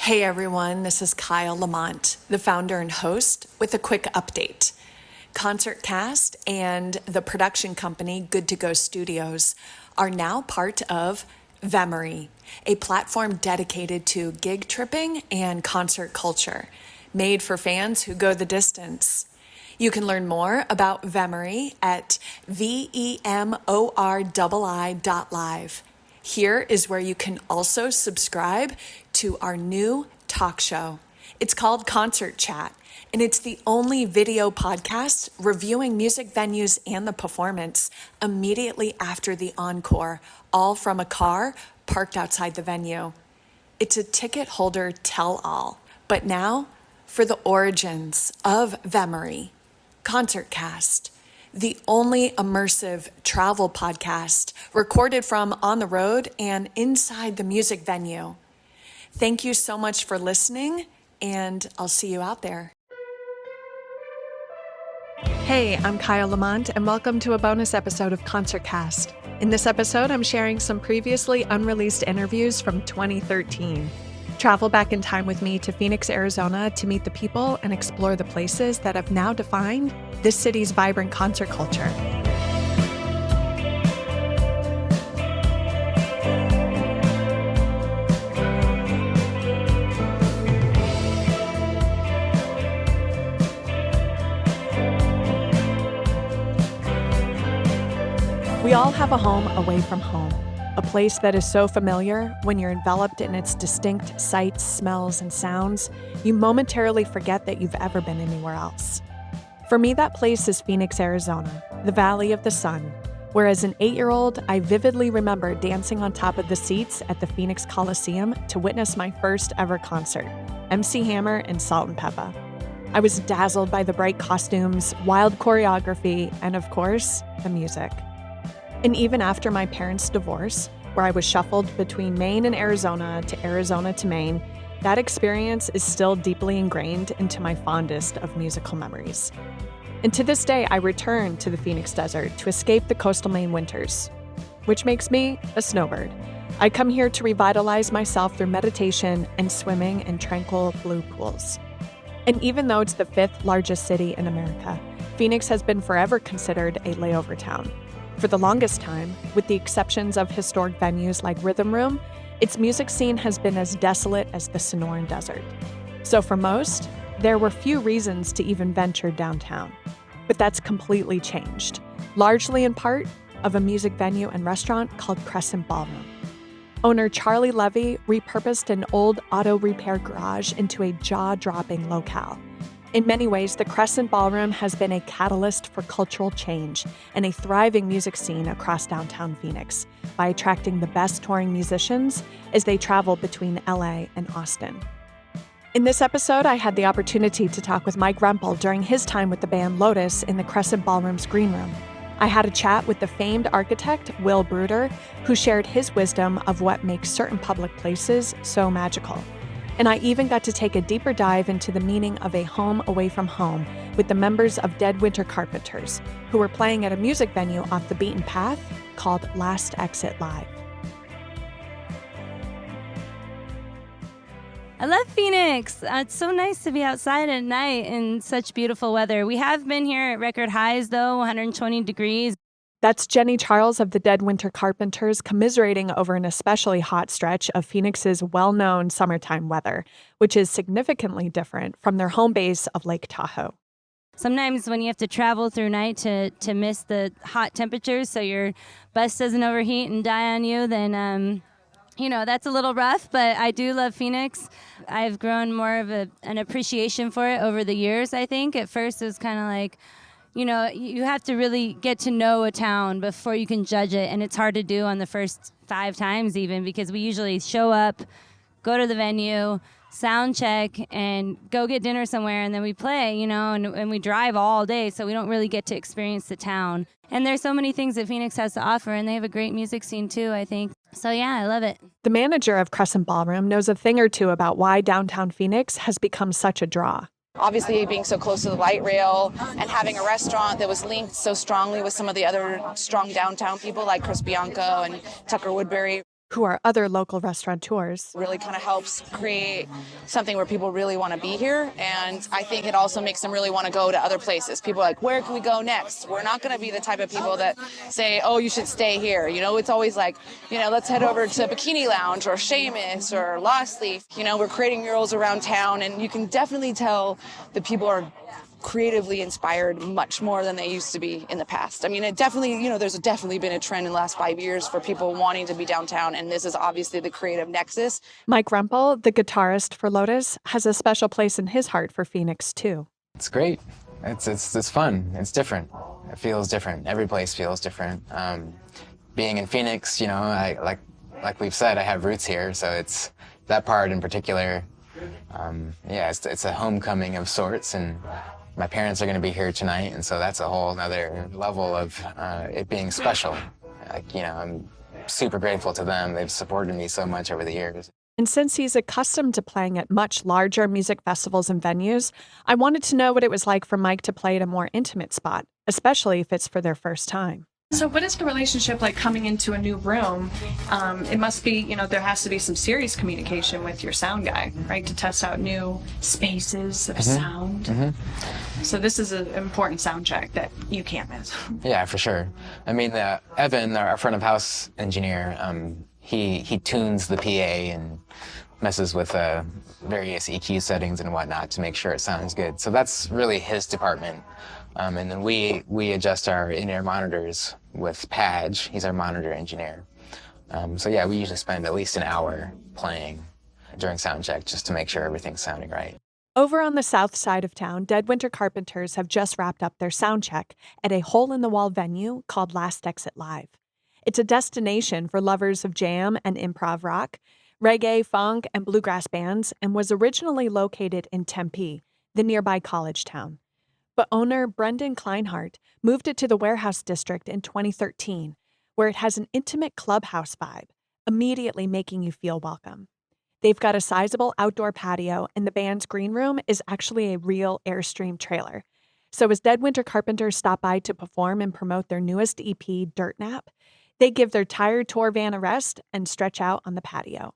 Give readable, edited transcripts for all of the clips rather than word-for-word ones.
Hey everyone, this is Kyle Lamont, the founder and host, with a quick update. Concert Cast and the production company Good to Go Studios are now part of Vemorii, a platform dedicated to gig tripping and concert culture, made for fans who go the distance. You can learn more about Vemorii at VEMORII.live. Here is where you can also subscribe to our new talk show. It's called Concert Chat, and it's the only video podcast reviewing music venues and the performance immediately after the encore, all from a car parked outside the venue. It's a ticket holder tell-all, but now for the origins of Vemorii. Concert Cast, the only immersive travel podcast recorded from on the road and inside the music venue. Thank you so much for listening, and I'll see you out there. Hey, I'm Kyle Lamont, and welcome to a bonus episode of Concert Cast. In this episode, I'm sharing some previously unreleased interviews from 2013. Travel back in time with me to Phoenix, Arizona to meet the people and explore the places that have now defined this city's vibrant concert culture. We all have a home away from home. A place that is so familiar, when you're enveloped in its distinct sights, smells, and sounds, you momentarily forget that you've ever been anywhere else. For me, that place is Phoenix, Arizona, the Valley of the Sun, where as an 8-year-old, I vividly remember dancing on top of the seats at the Phoenix Coliseum to witness my first ever concert, MC Hammer and Salt and Peppa. I was dazzled by the bright costumes, wild choreography, and of course, the music. And even after my parents' divorce, where I was shuffled between Maine and Arizona to Maine, that experience is still deeply ingrained into my fondest of musical memories. And to this day, I return to the Phoenix desert to escape the coastal Maine winters, which makes me a snowbird. I come here to revitalize myself through meditation and swimming in tranquil blue pools. And even though it's the 5th largest city in America, Phoenix has been forever considered a layover town. For the longest time, with the exceptions of historic venues like Rhythm Room, its music scene has been as desolate as the Sonoran Desert. So for most, there were few reasons to even venture downtown. But that's completely changed, largely in part of a music venue and restaurant called Crescent Ballroom. Owner Charlie Levy repurposed an old auto repair garage into a jaw-dropping locale. In many ways, the Crescent Ballroom has been a catalyst for cultural change and a thriving music scene across downtown Phoenix by attracting the best touring musicians as they travel between LA and Austin. In this episode, I had the opportunity to talk with Mike Rempel during his time with the band Lotus in the Crescent Ballroom's green room. I had a chat with the famed architect, Will Bruder, who shared his wisdom of what makes certain public places so magical. And I even got to take a deeper dive into the meaning of a home away from home with the members of Dead Winter Carpenters, who were playing at a music venue off the beaten path called Last Exit Live. I love Phoenix. It's so nice to be outside at night in such beautiful weather. We have been here at record highs, though, 120 degrees. That's Jenny Charles of the Dead Winter Carpenters commiserating over an especially hot stretch of Phoenix's well-known summertime weather, which is significantly different from their home base of Lake Tahoe. Sometimes when you have to travel through night to miss the hot temperatures so your bus doesn't overheat and die on you, then, that's a little rough, but I do love Phoenix. I've grown more of an appreciation for it over the years, I think. At first, it was kind of like, you have to really get to know a town before you can judge it, and it's hard to do on the first 5 times even, because we usually show up, go to the venue, sound check, and go get dinner somewhere, and then we play, and we drive all day, so we don't really get to experience the town. And there's so many things that Phoenix has to offer, and they have a great music scene too, I think. So yeah, I love it. The manager of Crescent Ballroom knows a thing or two about why downtown Phoenix has become such a draw. Obviously, being so close to the light rail and having a restaurant that was linked so strongly with some of the other strong downtown people like Chris Bianco and Tucker Woodbury. who are other local restaurateurs. Really kind of helps create something where people really want to be here. And I think it also makes them really want to go to other places. People are like, where can we go next? We're not going to be the type of people that say, oh, you should stay here. You know, it's always like, you know, let's head over to Bikini Lounge or Seamus or Lost Leaf. You know, we're creating murals around town, and you can definitely tell that people are creatively inspired much more than they used to be in the past. I mean, it definitely, you know, there's definitely been a trend in the last 5 years for people wanting to be downtown, and this is obviously the creative nexus. Mike Rempel, the guitarist for Lotus, has a special place in his heart for Phoenix, too. It's great. It's fun. It's different. It feels different. Every place feels different. Being in Phoenix, you know, like we've said, I have roots here, so it's that part in particular. It's a homecoming of sorts, and my parents are going to be here tonight, and so that's a whole other level of it being special. Like, you know, I'm super grateful to them. They've supported me so much over the years. And since he's accustomed to playing at much larger music festivals and venues, I wanted to know what it was like for Mike to play at a more intimate spot, especially if it's for their first time. So what is the relationship like coming into a new room? It must be, you know, there has to be some serious communication with your sound guy, right, to test out new spaces of sound. Mm-hmm. So this is an important sound check that you can't miss. Yeah, for sure. I mean, Evan, our front of house engineer, he tunes the PA and messes with various EQ settings and whatnot to make sure it sounds good. So that's really his department. And then we adjust our in-ear monitors with Padge. He's our monitor engineer. So yeah, we usually spend at least an hour playing during sound check just to make sure everything's sounding right. Over on the south side of town, Dead Winter Carpenters have just wrapped up their sound check at a hole-in-the-wall venue called Last Exit Live. It's a destination for lovers of jam and improv rock, reggae, funk, and bluegrass bands, and was originally located in Tempe, the nearby college town. But owner Brendan Kleinhardt moved it to the Warehouse District in 2013, where it has an intimate clubhouse vibe, immediately making you feel welcome. They've got a sizable outdoor patio, and the band's green room is actually a real Airstream trailer. So as Dead Winter Carpenters stop by to perform and promote their newest EP, Dirt Nap, they give their tired tour van a rest and stretch out on the patio.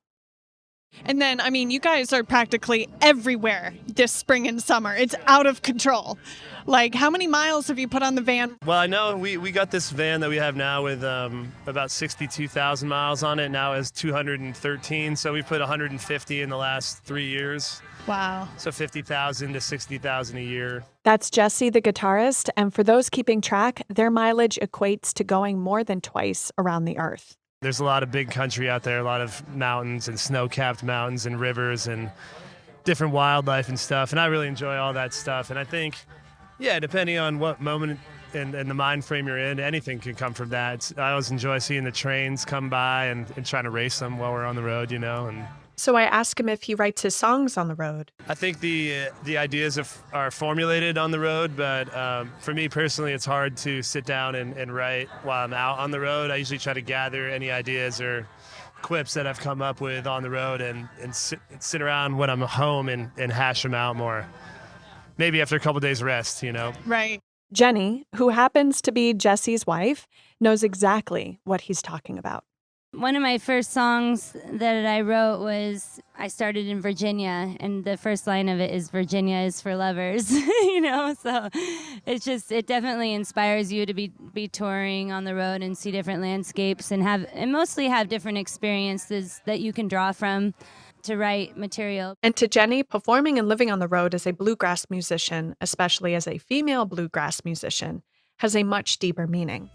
And then, I mean, you guys are practically everywhere this spring and summer. It's out of control. Like, how many miles have you put on the van? Well, I know we got this van that we have now with about 62,000 miles on it. Now it has 213, so we put 150 in the last 3 years. Wow. So 50,000 to 60,000 a year. That's Jesse, the guitarist, and for those keeping track, their mileage equates to going more than twice around the earth. There's a lot of big country out there, a lot of mountains and snow-capped mountains and rivers and different wildlife and stuff, and I really enjoy all that stuff. And I think, yeah, depending on what moment and the mind frame you're in, anything can come from that. I always enjoy seeing the trains come by and trying to race them while we're on the road, you know. And So I asked him if he writes his songs on the road. I think the ideas are formulated on the road, but for me personally, it's hard to sit down and write while I'm out on the road. I usually try to gather any ideas or quips that I've come up with on the road and sit around when I'm home and hash them out more. Maybe after a couple days rest, you know. Right. Jenny, who happens to be Jesse's wife, knows exactly what he's talking about. One of my first songs that I wrote was, I started in Virginia, and the first line of it is, Virginia is for lovers, you know? So it definitely inspires you to be touring on the road and see different landscapes and mostly have different experiences that you can draw from to write material. And to Jenny, performing and living on the road as a bluegrass musician, especially as a female bluegrass musician, has a much deeper meaning.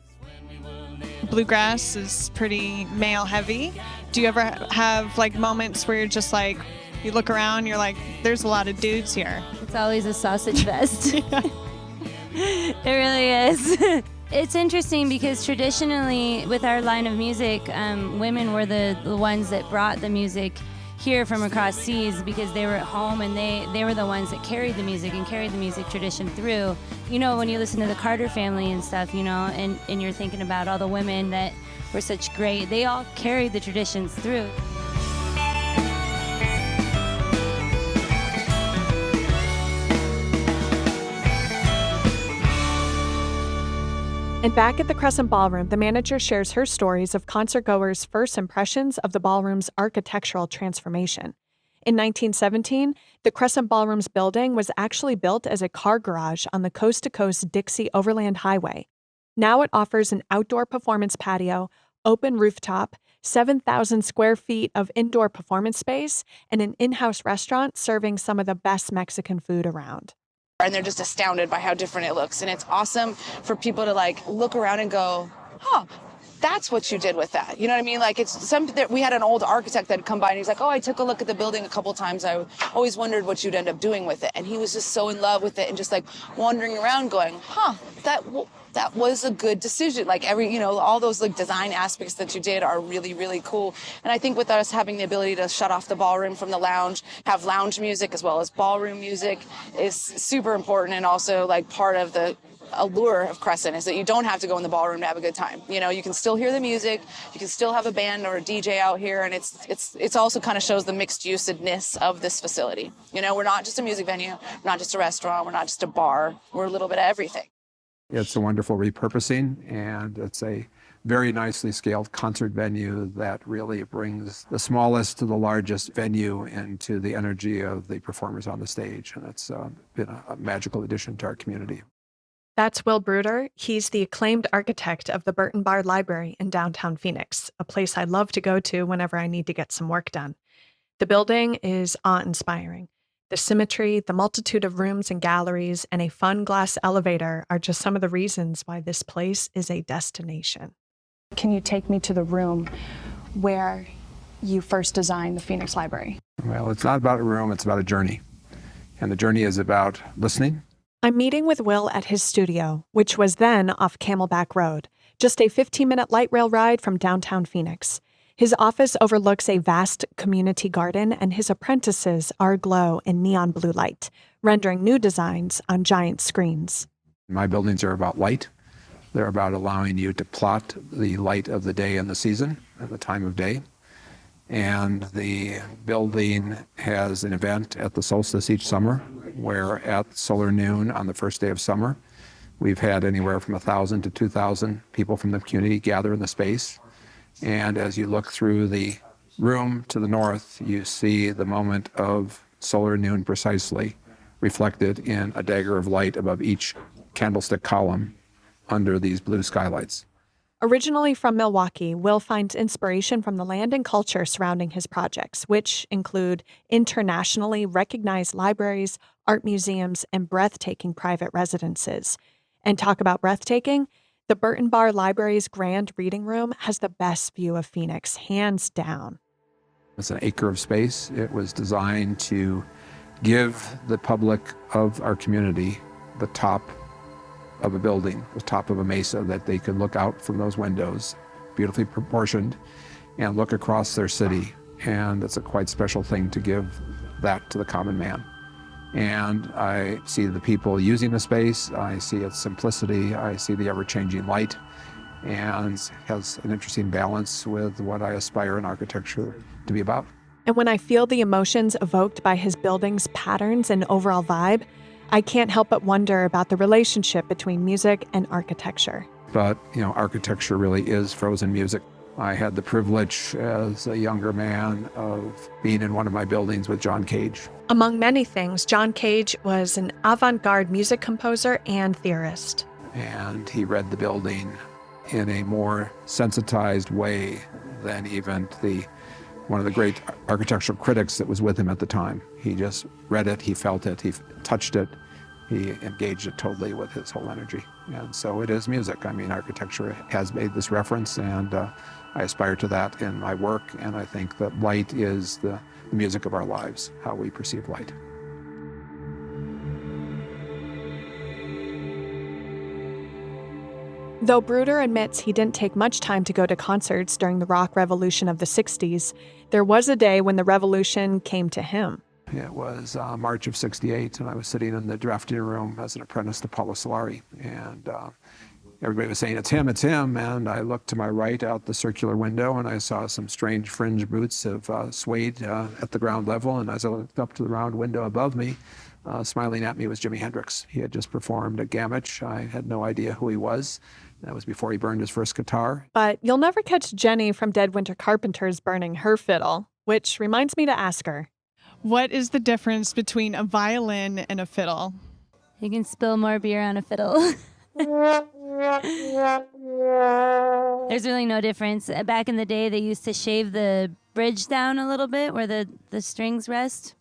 Bluegrass is pretty male heavy. Do you ever have like moments where you're just like, you look around, you're like, there's a lot of dudes here? It's always a sausage fest. It really is. It's interesting because traditionally with our line of music, women were the ones that brought the music here from across seas because they were at home and they were the ones that carried the music and carried the music tradition through. You know, when you listen to the Carter family and stuff, you know, and you're thinking about all the women that were such great, they all carried the traditions through. And back at the Crescent Ballroom, the manager shares her stories of concertgoers' first impressions of the ballroom's architectural transformation. In 1917, the Crescent Ballroom's building was actually built as a car garage on the coast-to-coast Dixie Overland Highway. Now it offers an outdoor performance patio, open rooftop, 7,000 square feet of indoor performance space, and an in-house restaurant serving some of the best Mexican food around. And they're just astounded by how different it looks. And it's awesome for people to like look around and go, huh, that's what you did with that. You know what I mean? Like it's something that we had an old architect that had come by and he's like, oh, I took a look at the building a couple times. I always wondered what you'd end up doing with it. And he was just so in love with it and just like wandering around going, huh, that was a good decision. Like all those like design aspects that you did are really, really cool. And I think with us having the ability to shut off the ballroom from the lounge, have lounge music as well as ballroom music is super important, and also like part of the allure of Crescent is that you don't have to go in the ballroom to have a good time. You can still hear the music, you can still have a band or a DJ out here, and it's also kind of shows the mixed usedness of this facility. We're not just a music venue, we're not just a restaurant, we're not just a bar, we're a little bit of everything. It's a wonderful repurposing, and it's a very nicely scaled concert venue that really brings the smallest to the largest venue into the energy of the performers on the stage. And it's been a magical addition to our community. That's Will Bruder. He's the acclaimed architect of the Burton Barr Library in downtown Phoenix, a place I love to go to whenever I need to get some work done. The building is awe-inspiring. The symmetry, the multitude of rooms and galleries, and a fun glass elevator are just some of the reasons why this place is a destination. Can you take me to the room where you first designed the Phoenix Library? Well, it's not about a room, it's about a journey. And the journey is about listening. I'm meeting with Will at his studio, which was then off Camelback Road, just a 15-minute light rail ride from downtown Phoenix. His office overlooks a vast community garden, and his apprentices are aglow in neon blue light, rendering new designs on giant screens. My buildings are about light. They're about allowing you to plot the light of the day and the season and the time of day. And the building has an event at the solstice each summer, where at solar noon on the first day of summer, we've had anywhere from 1,000 to 2,000 people from the community gather in the space. And as you look through the room to the north, you see the moment of solar noon precisely reflected in a dagger of light above each candlestick column under these blue skylights. Originally from Milwaukee, Will finds inspiration from the land and culture surrounding his projects, which include internationally recognized libraries, art museums, and breathtaking private residences. And talk about breathtaking, the Burton Barr Library's grand reading room has the best view of Phoenix, hands down. It's an acre of space. It was designed to give the public of our community the top of a building, the top of a mesa, that they could look out from those windows, beautifully proportioned, and look across their city. And it's a quite special thing to give that to the common man. And I see the people using the space, I see its simplicity, I see the ever-changing light, and has an interesting balance with what I aspire in architecture to be about. And when I feel the emotions evoked by his building's patterns and overall vibe, I can't help but wonder about the relationship between music and architecture. But, architecture really is frozen music. I had the privilege as a younger man of being in one of my buildings with John Cage. Among many things, John Cage was an avant-garde music composer and theorist. And he read the building in a more sensitized way than even one of the great architectural critics that was with him at the time. He just read it, he felt it, he touched it, he engaged it totally with his whole energy. And so it is music. Architecture has made this reference, and I aspire to that in my work, and I think that light is the music of our lives, how we perceive light. Though Bruder admits he didn't take much time to go to concerts during the rock revolution of the 60s, there was a day when the revolution came to him. It was March of '68, and I was sitting in the drafting room as an apprentice to Paolo Solari. And everybody was saying, it's him. And I looked to my right out the circular window, and I saw some strange fringe boots of suede at the ground level. And as I looked up to the round window above me, smiling at me was Jimi Hendrix. He had just performed at Gamage. I had no idea who he was. That was before he burned his first guitar. But you'll never catch Jenny from Dead Winter Carpenters burning her fiddle, which reminds me to ask her. What is the difference between a violin and a fiddle? You can spill more beer on a fiddle. There's really no difference. Back in the day, they used to shave the bridge down a little bit where the strings rest.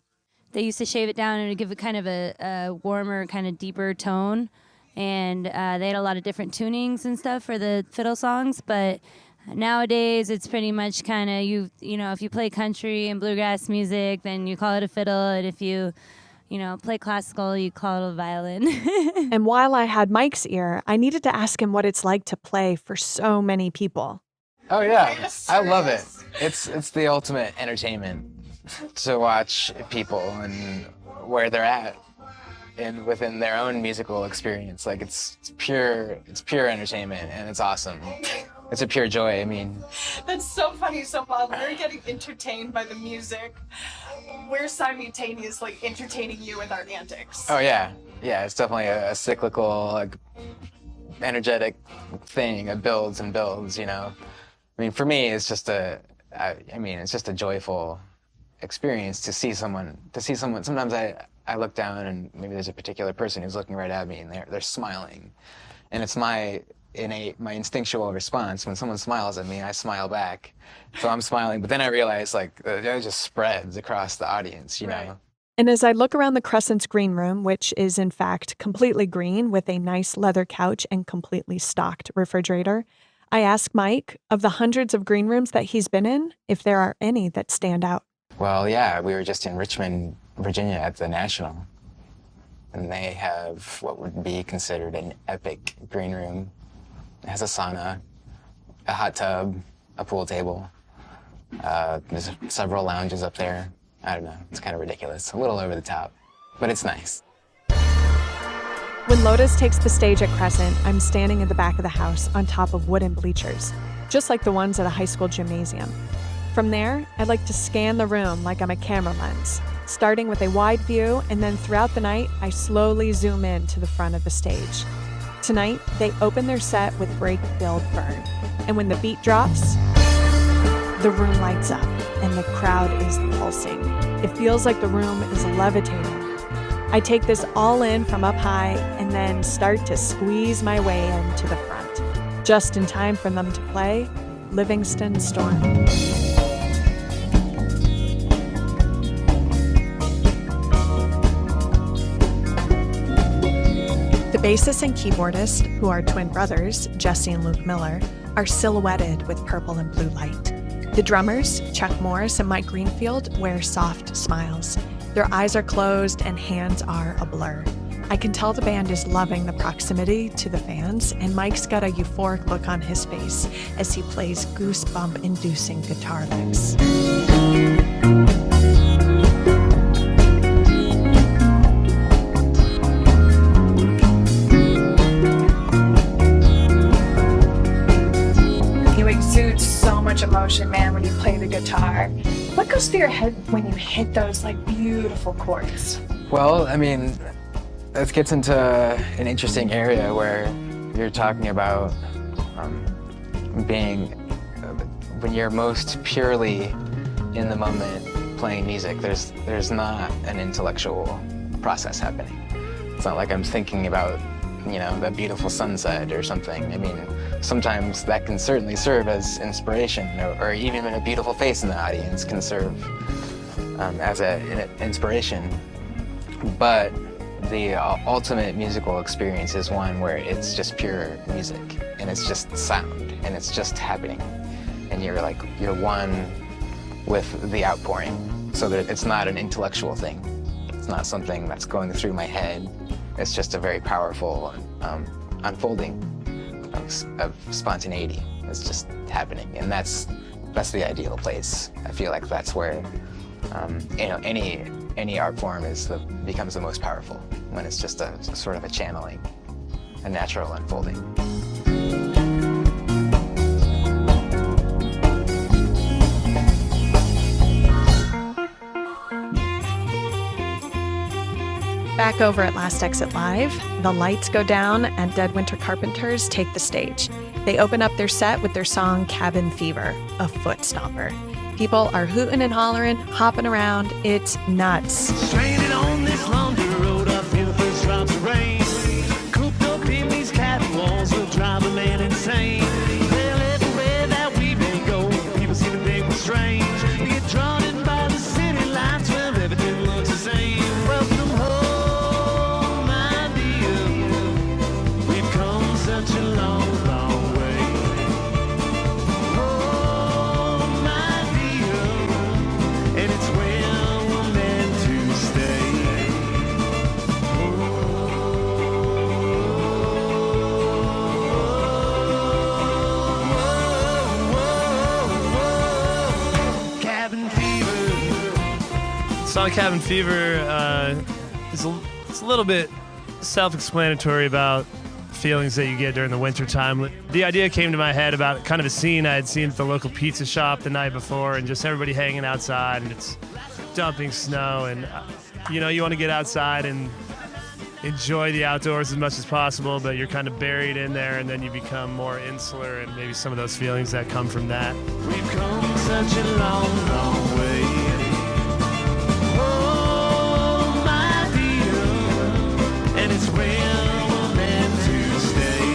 They used to shave it down and give it kind of a warmer, kind of deeper tone. And they had a lot of different tunings and stuff for the fiddle songs. But nowadays, it's pretty much kind of, you know, if you play country and bluegrass music, then you call it a fiddle. And if you play classical, you call it a violin. And while I had Mike's ear, I needed to ask him what it's like to play for so many people. Oh yeah, I love it. It's the ultimate entertainment to watch people and where they're at and within their own musical experience. Like it's pure entertainment, and it's awesome. It's a pure joy. I mean, That's so funny. So while we're getting entertained by the music, we're simultaneously entertaining you with our antics. oh yeah, it's definitely a cyclical, like, energetic thing. It builds and builds. You know, I mean, for me, it's just it's just a joyful experience to see someone. Sometimes I look down and maybe there's a particular person who's looking right at me and they're smiling, and it's my instinctual response. When someone smiles at me, I smile back. So I'm smiling, but then I realize like it just spreads across the audience, you know. And as I look around the Crescent's green room, which is in fact completely green with a nice leather couch and completely stocked refrigerator, I ask Mike, of the hundreds of green rooms that he's been in, if there are any that stand out. Well, yeah, we were just in Richmond, Virginia at the National, and they have what would be considered an epic green room. It has a sauna, a hot tub, a pool table. There's several lounges up there. I don't know, it's kind of ridiculous, a little over the top, but it's nice. When Lotus takes the stage at Crescent, I'm standing in the back of the house on top of wooden bleachers, just like the ones at a high school gymnasium. From there, I like to scan the room like I'm a camera lens, starting with a wide view, and then throughout the night, I slowly zoom in to the front of the stage. Tonight, they open their set with Break, Build, Burn. And when the beat drops, the room lights up and the crowd is pulsing. It feels like the room is levitating. I take this all in from up high and then start to squeeze my way into the front, just in time for them to play Livingston Storm. The bassist and keyboardist, who are twin brothers, Jesse and Luke Miller, are silhouetted with purple and blue light. The drummers, Chuck Morris and Mike Greenfield, wear soft smiles. Their eyes are closed and hands are a blur. I can tell the band is loving the proximity to the fans, and Mike's got a euphoric look on his face as he plays goosebump-inducing guitar licks. Emotion, man, when you play the guitar. What goes through your head when you hit those like beautiful chords? Well, I mean, it gets into an interesting area where you're talking about being, when you're most purely in the moment playing music, there's not an intellectual process happening. It's not like I'm thinking about, you know, the beautiful sunset or something. I mean, sometimes that can certainly serve as inspiration, or even a beautiful face in the audience can serve as an inspiration. But the ultimate musical experience is one where it's just pure music, and it's just sound, and it's just happening. And you're one with the outpouring, so that it's not an intellectual thing. It's not something that's going through my head. It's just a very powerful unfolding of spontaneity. It's just happening, and that's the ideal place. I feel like that's where any art form becomes the most powerful, when it's just a sort of a channeling, a natural unfolding. Back over at Last Exit Live, the lights go down and Dead Winter Carpenters take the stage. They open up their set with their song Cabin Fever, a foot stomper. People are hooting and hollering, hopping around. It's nuts. Stranded on this laundry road, I feel the first drops of rain. Cooped up in these cabin walls will drive a man insane. Well, everywhere that we may go, people seem to think we're strange. We get drawn in by the city lights, well, everything looks the same. Welcome home, my dear. We've come such a long, long way. Home, my dear, and it's where we're meant to stay. Cabin fever. The song Cabin Fever it's a little bit self-explanatory about feelings that you get during the winter time. The idea came to my head about kind of a scene I had seen at the local pizza shop the night before, and just everybody hanging outside, and it's dumping snow, and you want to get outside and enjoy the outdoors as much as possible, but you're kind of buried in there, and then you become more insular, and maybe some of those feelings that come from that. We've come such a long, long way. Oh, my dear, and it's where we're meant to stay.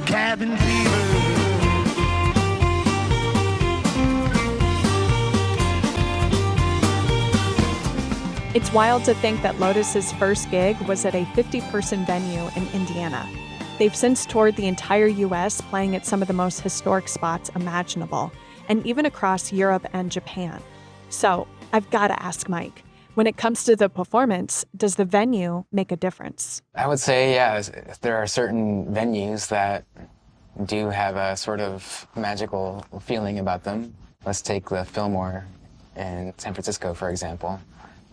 Cabin fever. It's wild to think that Lotus's first gig was at a 50-person venue in Indiana. They've since toured the entire U.S., playing at some of the most historic spots imaginable, and even across Europe and Japan. So, I've got to ask Mike, when it comes to the performance, does the venue make a difference? I would say, yeah, there are certain venues that do have a sort of magical feeling about them. Let's take the Fillmore in San Francisco, for example.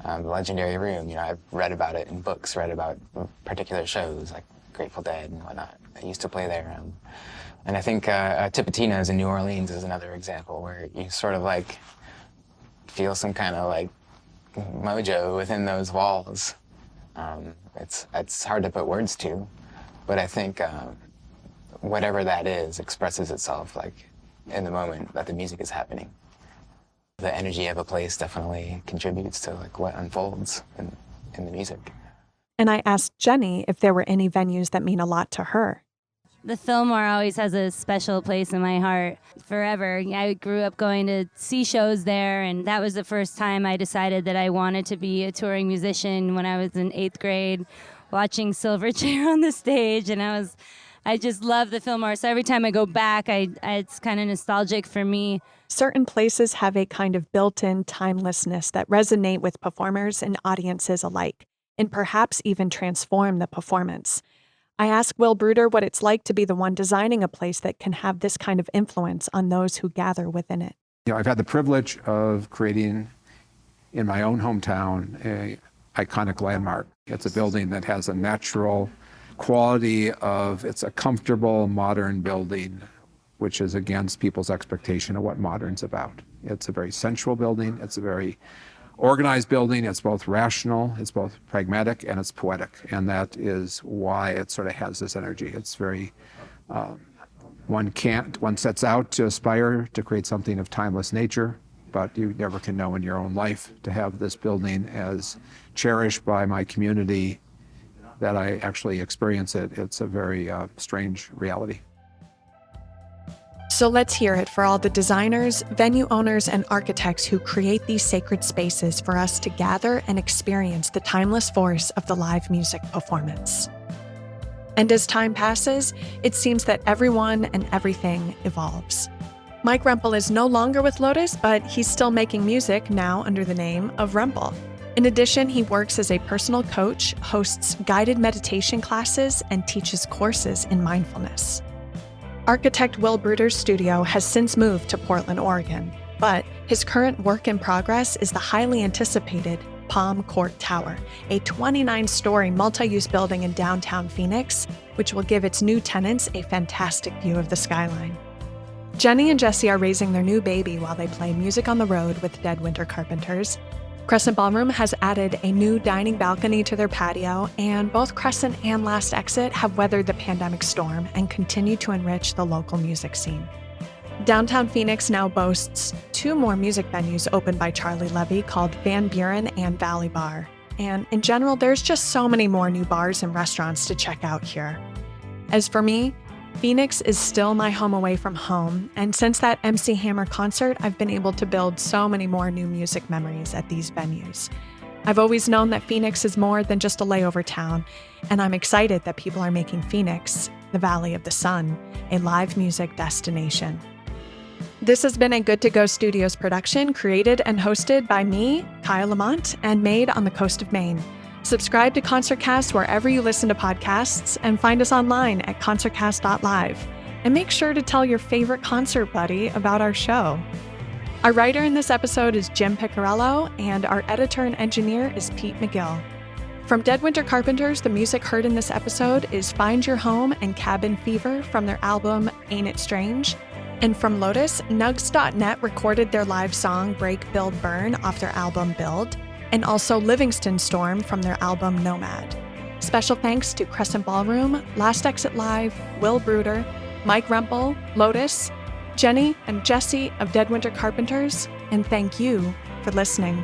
The legendary room, I've read about it in books, read about particular shows like Grateful Dead and whatnot. I used to play there. And I think Tipitina's in New Orleans is another example where you sort of like feel some kind of like mojo within those walls. It's hard to put words to, but I think whatever that is expresses itself like in the moment that the music is happening. The energy of a place definitely contributes to like what unfolds in the music. And I asked Jenny if there were any venues that mean a lot to her. The Fillmore always has a special place in my heart forever. I grew up going to see shows there, and that was the first time I decided that I wanted to be a touring musician when I was in 8th grade, watching Silverchair on the stage, and I just love the Fillmore. So every time I go back, it's kind of nostalgic for me. Certain places have a kind of built-in timelessness that resonate with performers and audiences alike, and perhaps even transform the performance. I asked Will Bruder what it's like to be the one designing a place that can have this kind of influence on those who gather within it. I've had the privilege of creating in my own hometown a iconic landmark. It's a building that has a natural quality of, it's a comfortable modern building, which is against people's expectation of what modern's about. It's a very sensual building. It's a very organized building. It's both rational, it's both pragmatic, and it's poetic. And that is why it sort of has this energy. It's very, one sets out to aspire to create something of timeless nature, but you never can know in your own life to have this building as cherished by my community that I actually experience it. It's a very strange reality. So let's hear it for all the designers, venue owners, and architects who create these sacred spaces for us to gather and experience the timeless force of the live music performance. And as time passes, it seems that everyone and everything evolves. Mike Rempel is no longer with Lotus, but he's still making music now under the name of Rempel. In addition, he works as a personal coach, hosts guided meditation classes, and teaches courses in mindfulness. Architect Will Bruder's studio has since moved to Portland, Oregon, but his current work in progress is the highly anticipated Palm Court Tower, a 29-story multi-use building in downtown Phoenix, which will give its new tenants a fantastic view of the skyline. Jenny and Jesse are raising their new baby while they play music on the road with Dead Winter Carpenters. Crescent Ballroom has added a new dining balcony to their patio, and both Crescent and Last Exit have weathered the pandemic storm and continue to enrich the local music scene. Downtown Phoenix now boasts 2 more music venues opened by Charlie Levy called Van Buren and Valley Bar. And in general, there's just so many more new bars and restaurants to check out here. As for me, Phoenix is still my home away from home, and since that MC Hammer concert, I've been able to build so many more new music memories at these venues. I've always known that Phoenix is more than just a layover town, and I'm excited that people are making Phoenix, the Valley of the Sun, a live music destination. This has been a Good To Go Studios production, created and hosted by me, Kyle Lamont, and made on the coast of Maine. Subscribe to ConcertCast wherever you listen to podcasts, and find us online at concertcast.live. And make sure to tell your favorite concert buddy about our show. Our writer in this episode is Jim Piccarello, and our editor and engineer is Pete McGill. From Dead Winter Carpenters, the music heard in this episode is Find Your Home and Cabin Fever from their album Ain't It Strange. And from Lotus, Nugs.net recorded their live song Break, Build, Burn off their album Build, and also Livingston Storm from their album Nomad. Special thanks to Crescent Ballroom, Last Exit Live, Will Bruder, Mike Rempel, Lotus, Jenny and Jesse of Dead Winter Carpenters, and thank you for listening.